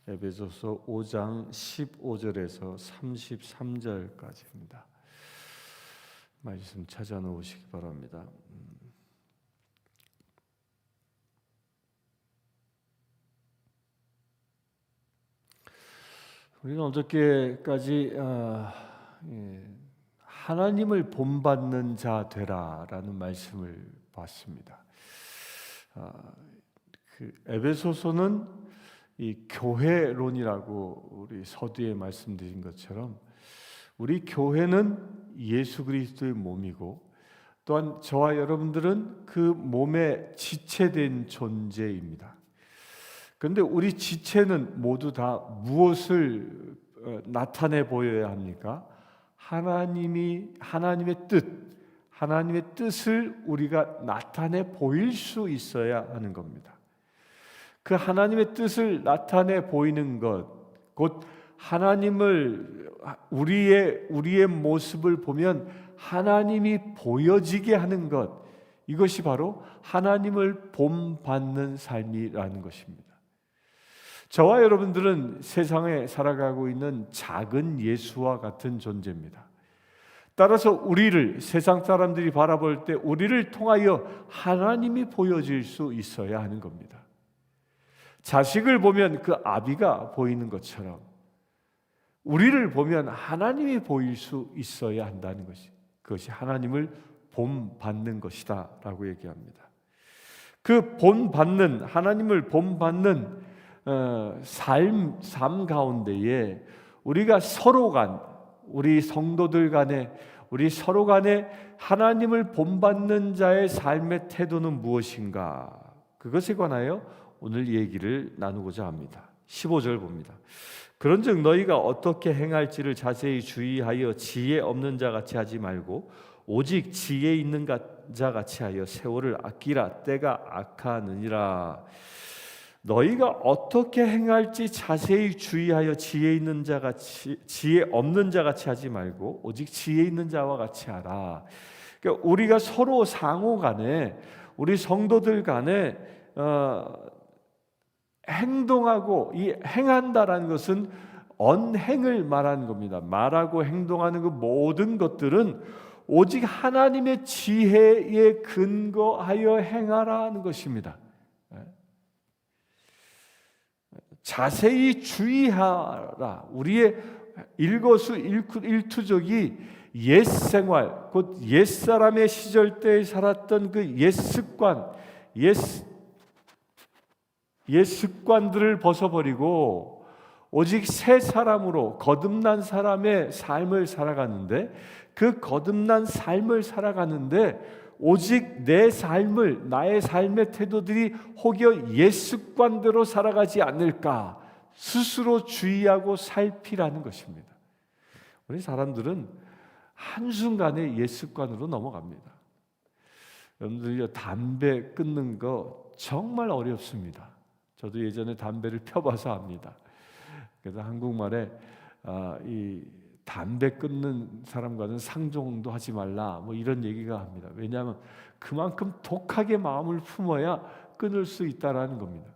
에베소서 5장 15절에서 33절까지입니다. 말씀 찾아 놓으시기 바랍니다. 우리는 어저께까지 하나님을 본받는 자 되라라는 말씀을 봤습니다. 에베소서는 이 교회론이라고 우리 서두에 말씀드린 것처럼 우리 교회는 예수 그리스도의 몸이고 또한 저와 여러분들은 그 몸의 지체된 존재입니다. 그런데 우리 지체는 모두 다 무엇을 나타내 보여야 합니까? 하나님의 뜻을 우리가 나타내 보일 수 있어야 하는 겁니다. 그 하나님의 뜻을 나타내 보이는 것, 곧 하나님을 우리의 모습을 보면 하나님이 보여지게 하는 것, 이것이 바로 하나님을 본받는 삶이라는 것입니다. 저와 여러분들은 세상에 살아가고 있는 작은 예수와 같은 존재입니다. 따라서 우리를 세상 사람들이 바라볼 때 우리를 통하여 하나님이 보여질 수 있어야 하는 겁니다. 자식을 보면 그 아비가 보이는 것처럼 우리를 보면 하나님이 보일 수 있어야 한다는 것이, 그것이 하나님을 본받는 것이다 라고 얘기합니다. 그 본받는, 하나님을 본받는 삶 가운데에 우리가 우리 성도들 간에 우리 서로 간에 하나님을 본받는 자의 삶의 태도는 무엇인가? 그것에 관하여 오늘 얘기를 나누고자 합니다. 15절 봅니다. 그런즉 너희가 어떻게 행할지를 자세히 주의하여 지혜 없는 자 같이 하지 말고 오직 지혜 있는 자 같이 하여 세월을 아끼라. 때가 악하느니라. 너희가 어떻게 행할지 자세히 주의하여 지혜 있는 자 같이, 지혜 없는 자 같이 하지 말고 오직 지혜 있는 자와 같이 하라. 그러니까 우리가 서로 상호 간에, 우리 성도들 간에 행동하고, 이 행한다라는 것은 언행을 말하는 겁니다. 말하고 행동하는 그 모든 것들은 오직 하나님의 지혜에 근거하여 행하라는 것입니다. 자세히 주의하라. 우리의 일거수일투족이 옛생활, 곧 옛사람의 시절 때에 살았던 그 옛습관, 옛습관들을 벗어버리고 오직 새 사람으로 거듭난 사람의 삶을 살아가는데, 그 거듭난 삶을 살아가는데 오직 나의 삶의 태도들이 혹여 옛습관대로 살아가지 않을까 스스로 주의하고 살피라는 것입니다. 우리 사람들은 한순간에 옛습관으로 넘어갑니다. 여러분들이 담배 끊는 거 정말 어렵습니다. 저도 예전에 담배를 펴봐서 압니다. 그래서 한국말에 이 담배 끊는 사람과는 상종도 하지 말라, 뭐 이런 얘기가 합니다. 왜냐하면 그만큼 독하게 마음을 품어야 끊을 수 있다라는 겁니다.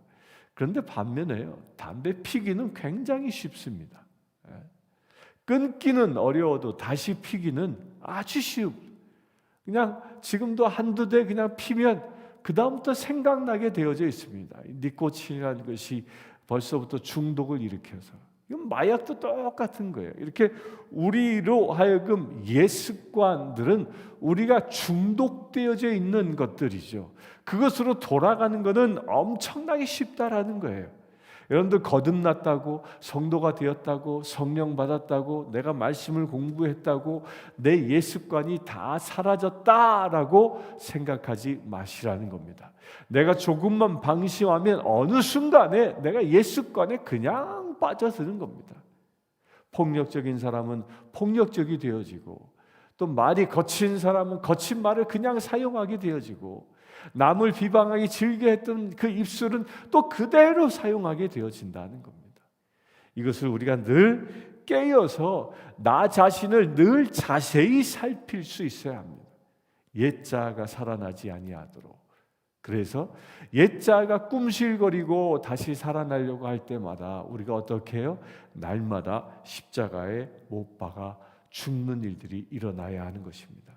그런데 반면에요, 담배 피기는 굉장히 쉽습니다. 끊기는 어려워도 다시 피기는 아주 그냥 지금도 한두 대 그냥 피면 그 다음부터 생각나게 되어져 있습니다. 니코틴이라는 것이 벌써부터 중독을 일으켜서, 이건 마약도 똑같은 거예요. 이렇게 우리로 하여금 옛습관들은 우리가 중독되어져 있는 것들이죠. 그것으로 돌아가는 것은 엄청나게 쉽다라는 거예요. 여러분들 거듭났다고, 성도가 되었다고, 성령 받았다고, 내가 말씀을 공부했다고 내 옛습관이 다 사라졌다라고 생각하지 마시라는 겁니다. 내가 조금만 방심하면 어느 순간에 내가 옛습관에 그냥 빠져드는 겁니다. 폭력적인 사람은 폭력적이 되어지고, 또 말이 거친 사람은 거친 말을 그냥 사용하게 되어지고, 남을 비방하기 즐겨했던 그 입술은 또 그대로 사용하게 되어진다는 겁니다. 이것을 우리가 늘 깨어서 나 자신을 늘 자세히 살필 수 있어야 합니다. 옛자가 살아나지 아니하도록. 그래서 옛자가 꿈실거리고 다시 살아나려고 할 때마다 우리가 어떻게 해요? 날마다 십자가에 못 박아 죽는 일들이 일어나야 하는 것입니다.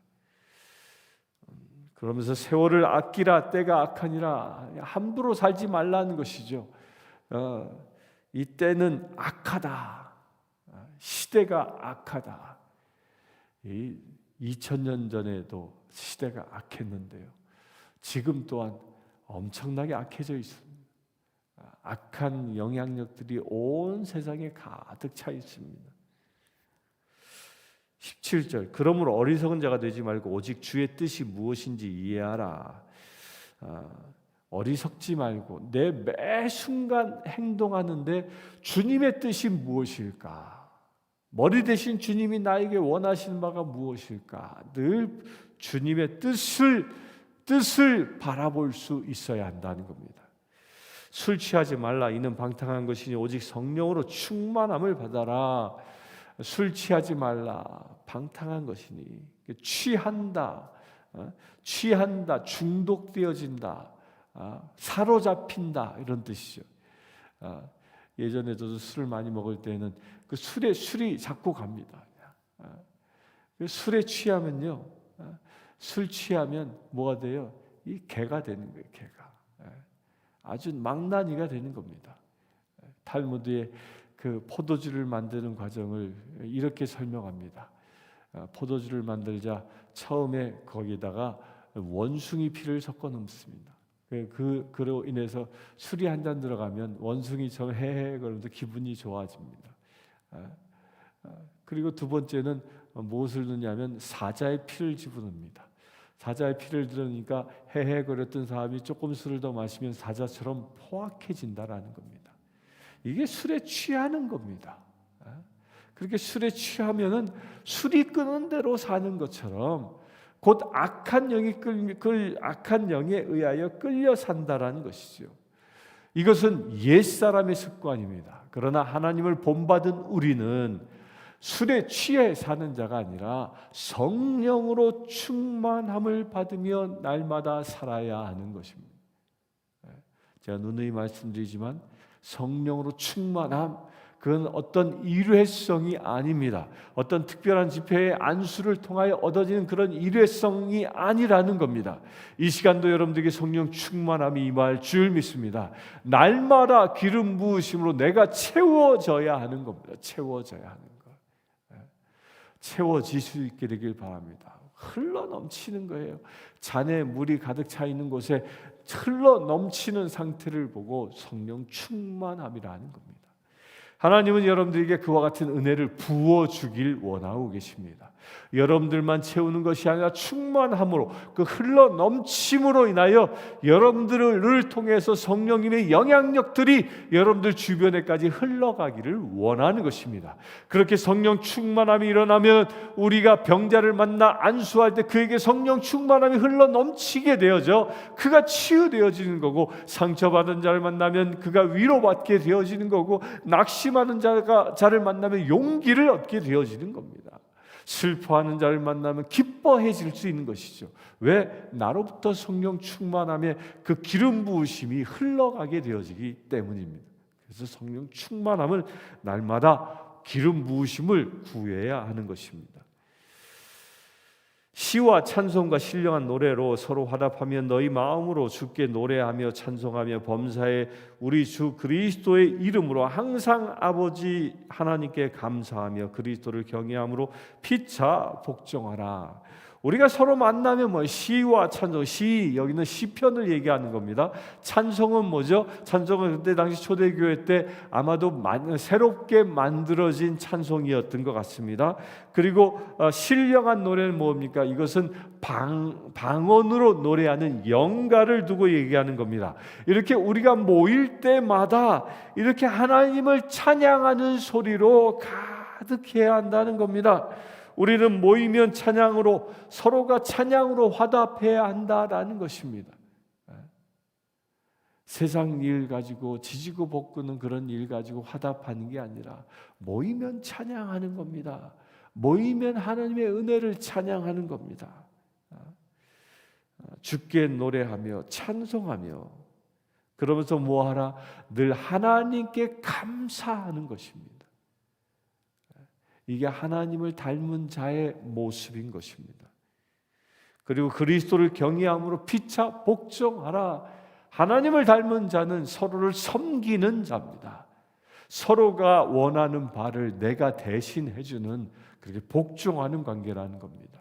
그러면서 세월을 아끼라, 때가 악하니라, 함부로 살지 말라는 것이죠. 이 때는 악하다, 시대가 악하다. 2000년 전에도 시대가 악했는데요, 지금 또한 엄청나게 악해져 있습니다. 악한 영향력들이 온 세상에 가득 차 있습니다. 17절, 그러므로 어리석은 자가 되지 말고 오직 주의 뜻이 무엇인지 이해하라. 어리석지 말고 내 매 순간 행동하는데 주님의 뜻이 무엇일까? 머리 대신 주님이 나에게 원하시는 바가 무엇일까? 늘 주님의 뜻을 바라볼 수 있어야 한다는 겁니다. 술 취하지 말라. 이는 방탕한 것이니 오직 성령으로 충만함을 받아라. 술 취하지 말라. 방탕한 것이니 취한다, 중독되어진다, 사로잡힌다, 이런 뜻이죠. 예전에 저도 술을 많이 먹을 때는 그 술이 자꾸 갑니다. 술에 취하면요, 술 취하면 뭐가 돼요? 이 개가 되는 거예요. 개가 아주 망나니가 되는 겁니다. 탈무드에 그 포도주를 만드는 과정을 이렇게 설명합니다. 포도주를 만들자 처음에 거기다가 원숭이 피를 섞어 넣습니다. 그로 인해서 술이 한 잔 들어가면 원숭이처럼 헤헤 거리면서 기분이 좋아집니다. 그리고 두 번째는 무엇을 넣냐면 사자의 피를 집어넣습니다. 사자의 피를 들으니까 헤헤거렸던 사람이 조금 술을 더 마시면 사자처럼 포악해진다라는 겁니다. 이게 술에 취하는 겁니다. 그렇게 술에 취하면은 술이 끄는 대로 사는 것처럼 곧 악한 영에 의하여 끌려 산다라는 것이죠. 이것은 옛사람의 습관입니다. 그러나 하나님을 본받은 우리는 술에 취해 사는 자가 아니라 성령으로 충만함을 받으며 날마다 살아야 하는 것입니다. 제가 누누이 말씀드리지만 성령으로 충만함, 그건 어떤 일회성이 아닙니다. 어떤 특별한 집회의 안수를 통하여 얻어지는 그런 일회성이 아니라는 겁니다. 이 시간도 여러분들에게 성령 충만함이 임할 줄 믿습니다. 날마다 기름 부으심으로 내가 채워져야 하는 겁니다. 채워져야 하는 것. 채워질 수 있게 되길 바랍니다. 흘러 넘치는 거예요. 잔에 물이 가득 차 있는 곳에 흘러 넘치는 상태를 보고 성령 충만함이라는 겁니다. 하나님은 여러분들에게 그와 같은 은혜를 부어주길 원하고 계십니다. 여러분들만 채우는 것이 아니라 충만함으로, 그 흘러 넘침으로 인하여 여러분들을 통해서 성령님의 영향력들이 여러분들 주변에까지 흘러가기를 원하는 것입니다. 그렇게 성령 충만함이 일어나면 우리가 병자를 만나 안수할 때 그에게 성령 충만함이 흘러 넘치게 되어져 그가 치유되어지는 거고, 상처받은 자를 만나면 그가 위로받게 되어지는 거고, 낙심하는 자를 만나면 용기를 얻게 되어지는 겁니다. 슬퍼하는 자를 만나면 기뻐해질 수 있는 것이죠. 왜? 나로부터 성령 충만함의 그 기름 부으심이 흘러가게 되어지기 때문입니다. 그래서 성령 충만함을 날마다 기름 부으심을 구해야 하는 것입니다. 시와 찬송과 신령한 노래로 서로 화답하며 너희 마음으로 주께 노래하며 찬송하며 범사에 우리 주 그리스도의 이름으로 항상 아버지 하나님께 감사하며 그리스도를 경외함으로 피차 복종하라. 우리가 서로 만나면 시와 찬송, 여기는 시편을 얘기하는 겁니다. 찬송은 뭐죠? 찬송은 그때 당시 초대교회 때 아마도 새롭게 만들어진 찬송이었던 것 같습니다. 그리고 신령한 노래는 뭡니까? 이것은 방언으로 노래하는 영가를 두고 얘기하는 겁니다. 이렇게 우리가 모일 때마다 이렇게 하나님을 찬양하는 소리로 가득해야 한다는 겁니다. 우리는 모이면 찬양으로, 서로가 찬양으로 화답해야 한다라는 것입니다. 세상 일 가지고 지지고 볶는 그런 일 가지고 화답하는 게 아니라 모이면 찬양하는 겁니다. 모이면 하나님의 은혜를 찬양하는 겁니다. 주께 노래하며 찬송하며, 그러면서 뭐하라? 늘 하나님께 감사하는 것입니다. 이게 하나님을 닮은 자의 모습인 것입니다. 그리고 그리스도를 경외함으로 피차 복종하라. 하나님을 닮은 자는 서로를 섬기는 자입니다. 서로가 원하는 바를 내가 대신 해주는, 그렇게 복종하는 관계라는 겁니다.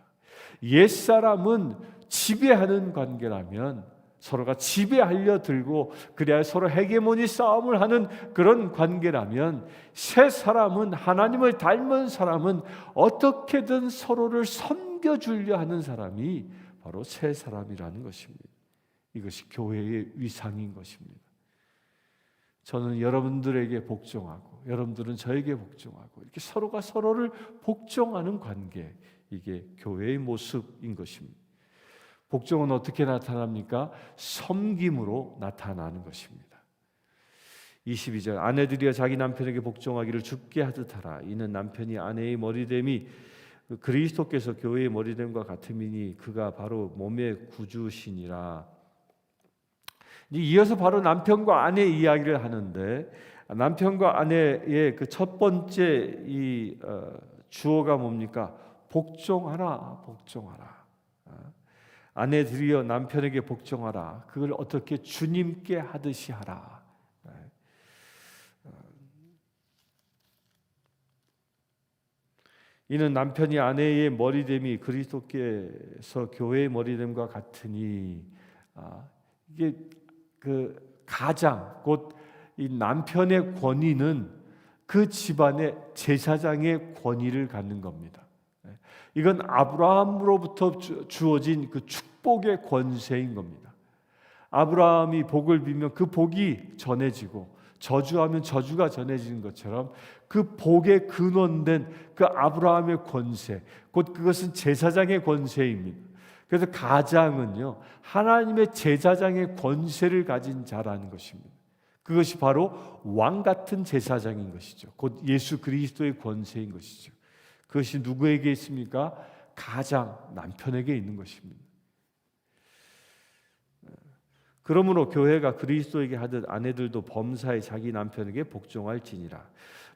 옛사람은 지배하는 관계라면, 서로가 지배하려 들고 그래야 서로 헤게모니 싸움을 하는 그런 관계라면, 새 사람은, 하나님을 닮은 사람은 어떻게든 서로를 섬겨주려 하는 사람이 바로 새 사람이라는 것입니다. 이것이 교회의 위상인 것입니다. 저는 여러분들에게 복종하고 여러분들은 저에게 복종하고, 이렇게 서로가 서로를 복종하는 관계, 이게 교회의 모습인 것입니다. 복종은 어떻게 나타납니까? 섬김으로 나타나는 것입니다. 22절, 아내들이여 자기 남편에게 복종하기를 주께 하듯 하라. 이는 남편이 아내의 머리됨이 그리스도께서 교회의 머리됨과 같음이니 그가 바로 몸의 구주시니라. 이어서 바로 남편과 아내 이야기를 하는데, 남편과 아내의 그 첫 번째 이 주어가 뭡니까? 복종하라, 복종하라. 아내들이여 남편에게 복종하라. 그걸 어떻게? 주님께 하듯이 하라. 이는 남편이 아내의 머리됨이 그리스도께서 교회의 머리됨과 같으니, 이게 그 가장 곧 이 남편의 권위는 그 집안의 제사장의 권위를 갖는 겁니다. 이건 아브라함으로부터 주어진 그 축복의 권세인 겁니다. 아브라함이 복을 빌면 그 복이 전해지고, 저주하면 저주가 전해지는 것처럼 그 복의 근원된 그 아브라함의 권세, 곧 그것은 제사장의 권세입니다. 그래서 가장은요, 하나님의 제사장의 권세를 가진 자라는 것입니다. 그것이 바로 왕 같은 제사장인 것이죠. 곧 예수 그리스도의 권세인 것이죠. 그것이 누구에게 있습니까? 가장, 남편에게 있는 것입니다. 그러므로 교회가 그리스도에게 하듯 아내들도 범사에 자기 남편에게 복종할지니라.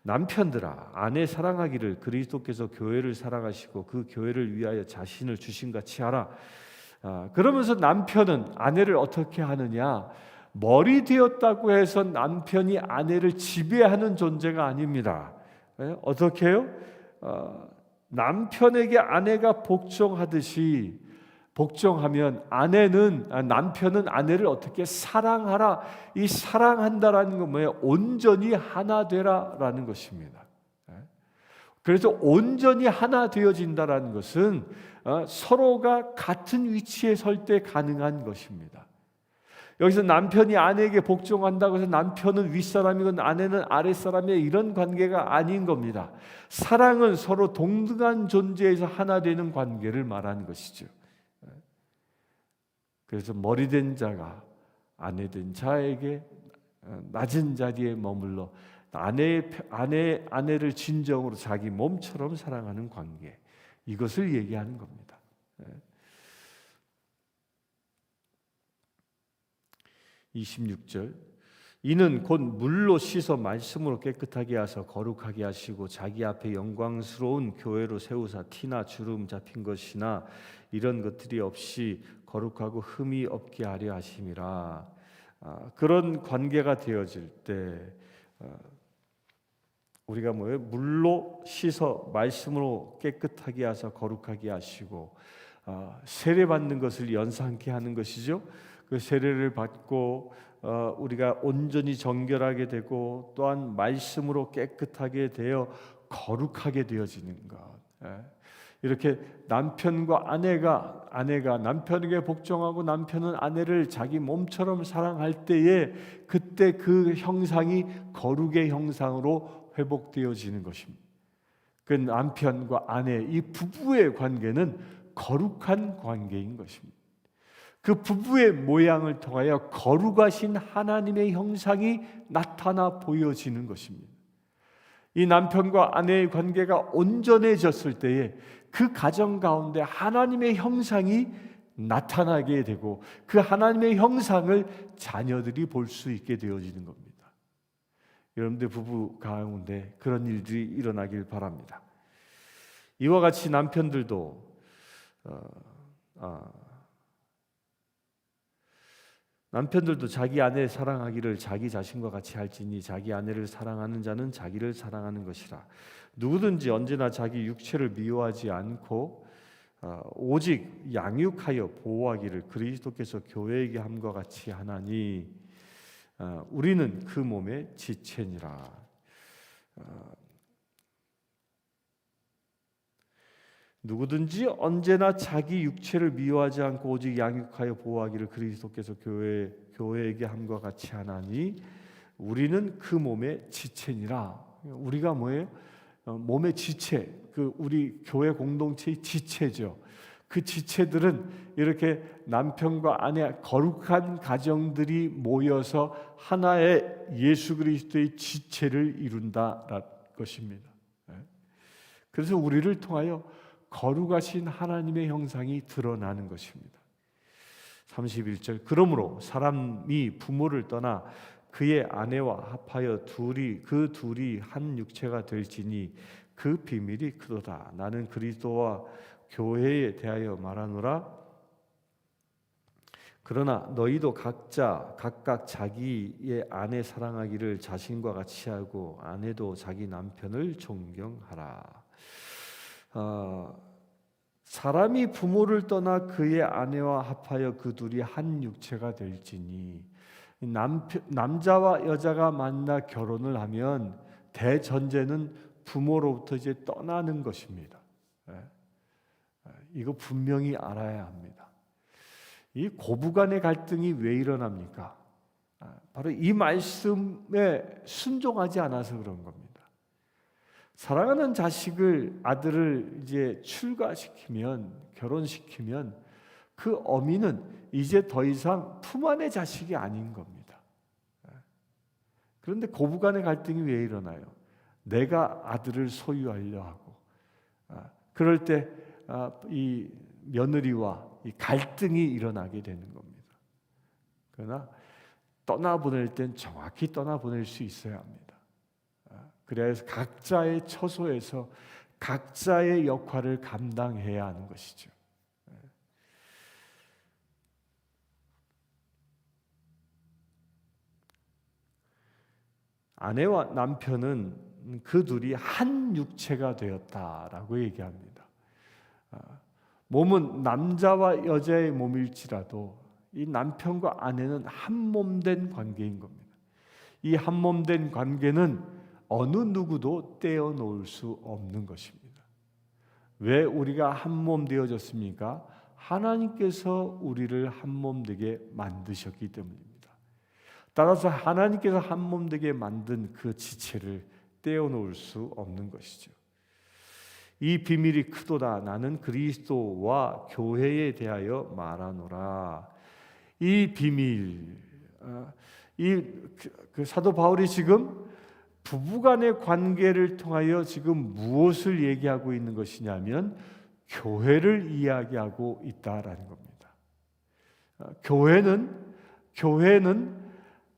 남편들아, 아내 사랑하기를 그리스도께서 교회를 사랑하시고 그 교회를 위하여 자신을 주신 같이 하라. 그러면서 남편은 아내를 어떻게 하느냐? 머리 되었다고 해서 남편이 아내를 지배하는 존재가 아닙니다. 어떻게 해요? 남편에게 아내가 복종하듯이 복종하면 남편은 아내를 어떻게 사랑하라. 이 사랑한다라는 건 뭐예요? 온전히 하나 되라라는 것입니다. 그래서 온전히 하나 되어진다라는 것은 서로가 같은 위치에 설 때 가능한 것입니다. 여기서 남편이 아내에게 복종한다고 해서 남편은 윗사람이고 아내는 아랫사람의 이런 관계가 아닌 겁니다. 사랑은 서로 동등한 존재에서 하나 되는 관계를 말하는 것이죠. 그래서 머리된 자가 아내된 자에게 낮은 자리에 머물러 아내를 진정으로 자기 몸처럼 사랑하는 관계, 이것을 얘기하는 겁니다. 26절, 이는 곧 물로 씻어 말씀으로 깨끗하게 하사 거룩하게 하시고 자기 앞에 영광스러운 교회로 세우사 티나 주름 잡힌 것이나 이런 것들이 없이 거룩하고 흠이 없게 하려 하심이라. 그런 관계가 되어질 때 우리가 뭐예요? 물로 씻어 말씀으로 깨끗하게 하사 거룩하게 하시고, 세례 받는 것을 연상케 하는 것이죠. 그 세례를 받고 우리가 온전히 정결하게 되고, 또한 말씀으로 깨끗하게 되어 거룩하게 되어지는 것. 이렇게 남편과 아내가 남편에게 복종하고 남편은 아내를 자기 몸처럼 사랑할 때에, 그때 그 형상이 거룩의 형상으로 회복되어지는 것입니다. 그 남편과 아내, 이 부부의 관계는 거룩한 관계인 것입니다. 그 부부의 모양을 통하여 거룩하신 하나님의 형상이 나타나 보여지는 것입니다. 이 남편과 아내의 관계가 온전해졌을 때에 그 가정 가운데 하나님의 형상이 나타나게 되고 그 하나님의 형상을 자녀들이 볼 수 있게 되어지는 겁니다. 여러분들 부부 가운데 그런 일들이 일어나길 바랍니다. 이와 같이 남편들도 자기 아내를 사랑하기를 자기 자신과 같이 할지니 자기 아내를 사랑하는 자는 자기를 사랑하는 것이라. 누구든지 언제나 자기 육체를 미워하지 않고 오직 양육하여 보호하기를 그리스도께서 교회에게 함과 같이 하나니 우리는 그 몸의 지체니라. 누구든지 언제나 자기 육체를 미워하지 않고 오직 양육하여 보호하기를 그리스도께서 교회에게 함과 같이 하나니 우리는 그 몸의 지체니라. 우리가 뭐예요? 몸의 지체, 그 우리 교회 공동체의 지체죠. 그 지체들은 이렇게 남편과 아내 거룩한 가정들이 모여서 하나의 예수 그리스도의 지체를 이룬다라는 것입니다. 그래서 우리를 통하여 거룩하신 하나님의 형상이 드러나는 것입니다. 31절 그러므로 사람이 부모를 떠나 그의 아내와 합하여 그 둘이 한 육체가 될지니 그 비밀이 크도다. 나는 그리스도와 교회에 대하여 말하노라. 그러나 너희도 각각 자기의 아내 사랑하기를 자신과 같이 하고 아내도 자기 남편을 존경하라. 사람이 부모를 떠나 그의 아내와 합하여 그 둘이 한 육체가 될지니 남자와 여자가 만나 결혼을 하면 대전제는 부모로부터 이제 떠나는 것입니다. 이거 분명히 알아야 합니다. 이 고부간의 갈등이 왜 일어납니까? 바로 이 말씀에 순종하지 않아서 그런 겁니다. 사랑하는 아들을 이제 출가시키면 결혼시키면 그 어미는 이제 더 이상 품 안의 자식이 아닌 겁니다. 그런데 고부간의 갈등이 왜 일어나요? 내가 아들을 소유하려 하고 그럴 때 이 며느리와 이 갈등이 일어나게 되는 겁니다. 그러나 떠나보낼 땐 정확히 떠나보낼 수 있어야 합니다. 그래서 각자의 처소에서 각자의 역할을 감당해야 하는 것이죠. 아내와 남편은 그 둘이 한 육체가 되었다라고 얘기합니다. 몸은 남자와 여자의 몸일지라도 이 남편과 아내는 한 몸 된 관계인 겁니다. 이 한 몸 된 관계는 어느 누구도 떼어놓을 수 없는 것입니다. 왜 우리가 한 몸 되어졌습니까? 하나님께서 우리를 한 몸 되게 만드셨기 때문입니다. 따라서 하나님께서 한 몸 되게 만든 그 지체를 떼어놓을 수 없는 것이죠. 이 비밀이 크도다. 나는 그리스도와 교회에 대하여 말하노라. 이 비밀, 그 사도 바울이 지금 부부간의 관계를 통하여 지금 무엇을 얘기하고 있는 것이냐면 교회를 이야기하고 있다라는 겁니다. 교회는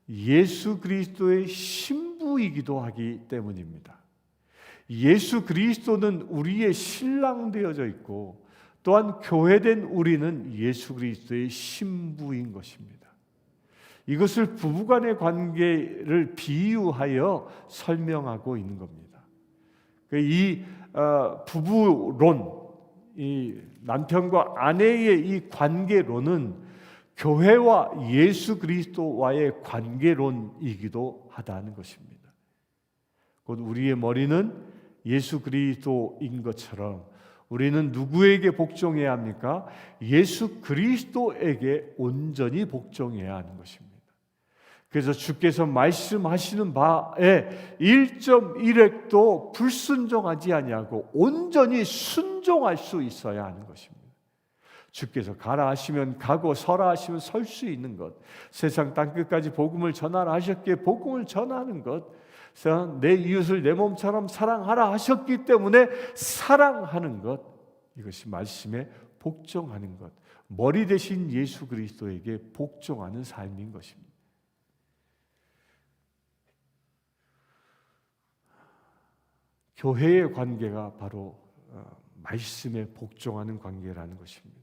예수 그리스도의 신부이기도 하기 때문입니다. 예수 그리스도는 우리의 신랑 되어져 있고 또한 교회된 우리는 예수 그리스도의 신부인 것입니다. 이것을 부부간의 관계를 비유하여 설명하고 있는 겁니다. 이 부부론, 이 남편과 아내의 이 관계론은 교회와 예수 그리스도와의 관계론이기도 하다는 것입니다. 곧 우리의 머리는 예수 그리스도인 것처럼 우리는 누구에게 복종해야 합니까? 예수 그리스도에게 온전히 복종해야 하는 것입니다. 그래서 주께서 말씀하시는 바에 1.1획도 불순종하지 아니하고 온전히 순종할 수 있어야 하는 것입니다. 주께서 가라 하시면 가고 서라 하시면 설 수 있는 것, 세상 땅끝까지 복음을 전하라 하셨기에 복음을 전하는 것, 내 이웃을 내 몸처럼 사랑하라 하셨기 때문에 사랑하는 것, 이것이 말씀에 복종하는 것. 머리 대신 예수 그리스도에게 복종하는 삶인 것입니다. 교회의 관계가 바로 말씀에 복종하는 관계라는 것입니다.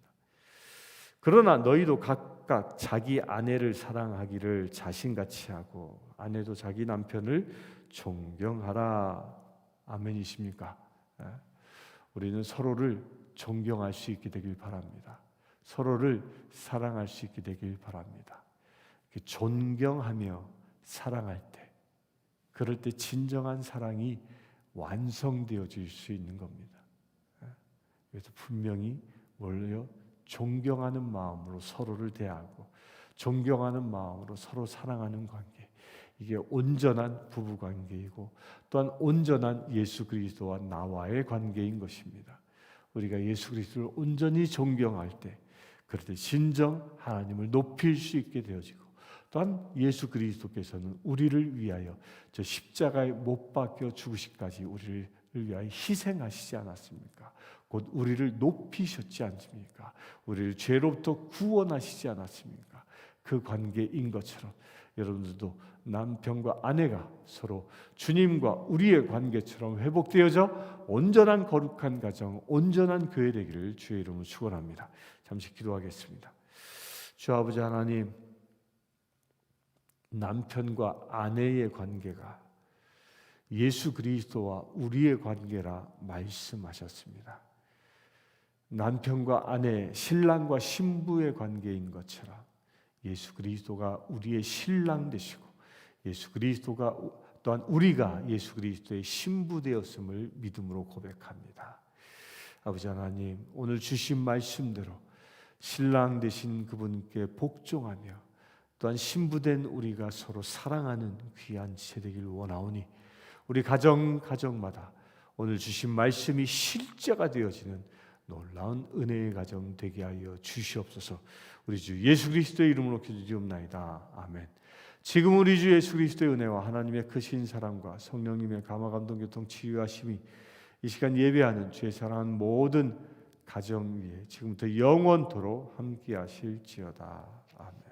그러나 너희도 각각 자기 아내를 사랑하기를 자신같이 하고 아내도 자기 남편을 존경하라. 아멘이십니까? 우리는 서로를 존경할 수 있게 되길 바랍니다. 서로를 사랑할 수 있게 되길 바랍니다. 존경하며 사랑할 때, 그럴 때 진정한 사랑이 완성되어질 수 있는 겁니다. 그래서 분명히 뭘요? 존경하는 마음으로 서로를 대하고 존경하는 마음으로 서로 사랑하는 관계, 이게 온전한 부부 관계이고 또한 온전한 예수 그리스도와 나와의 관계인 것입니다. 우리가 예수 그리스도를 온전히 존경할 때, 그럴 때 진정 하나님을 높일 수 있게 되어지고, 또한 예수 그리스도께서는 우리를 위하여 저 십자가에 못 박혀 죽으시기까지 우리를 위하여 희생하시지 않았습니까? 곧 우리를 높이셨지 않습니까? 우리를 죄로부터 구원하시지 않았습니까? 그 관계인 것처럼 여러분들도 남편과 아내가 서로 주님과 우리의 관계처럼 회복되어져 온전한 거룩한 가정, 온전한 교회 되기를 주의 이름으로 축원합니다. 잠시 기도하겠습니다. 주 아버지 하나님, 남편과 아내의 관계가 예수 그리스도와 우리의 관계라 말씀하셨습니다. 남편과 아내, 신랑과 신부의 관계인 것처럼 예수 그리스도가 우리의 신랑 되시고 예수 그리스도가 또한 우리가 예수 그리스도의 신부 되었음을 믿음으로 고백합니다. 아버지 하나님, 오늘 주신 말씀대로 신랑 되신 그분께 복종하며 또한 신부된 우리가 서로 사랑하는 귀한 지체 되길 원하오니 우리 가정마다 오늘 주신 말씀이 실제가 되어지는 놀라운 은혜의 가정 되게 하여 주시옵소서. 우리 주 예수 그리스도의 이름으로 기도드리옵나이다. 아멘. 지금 우리 주 예수 그리스도의 은혜와 하나님의 크신 사랑과 성령님의 감화 감동 교통 치유하심이 이 시간 예배하는 주의 사랑하는 모든 가정 위에 지금부터 영원토록 함께 하실지어다. 아멘.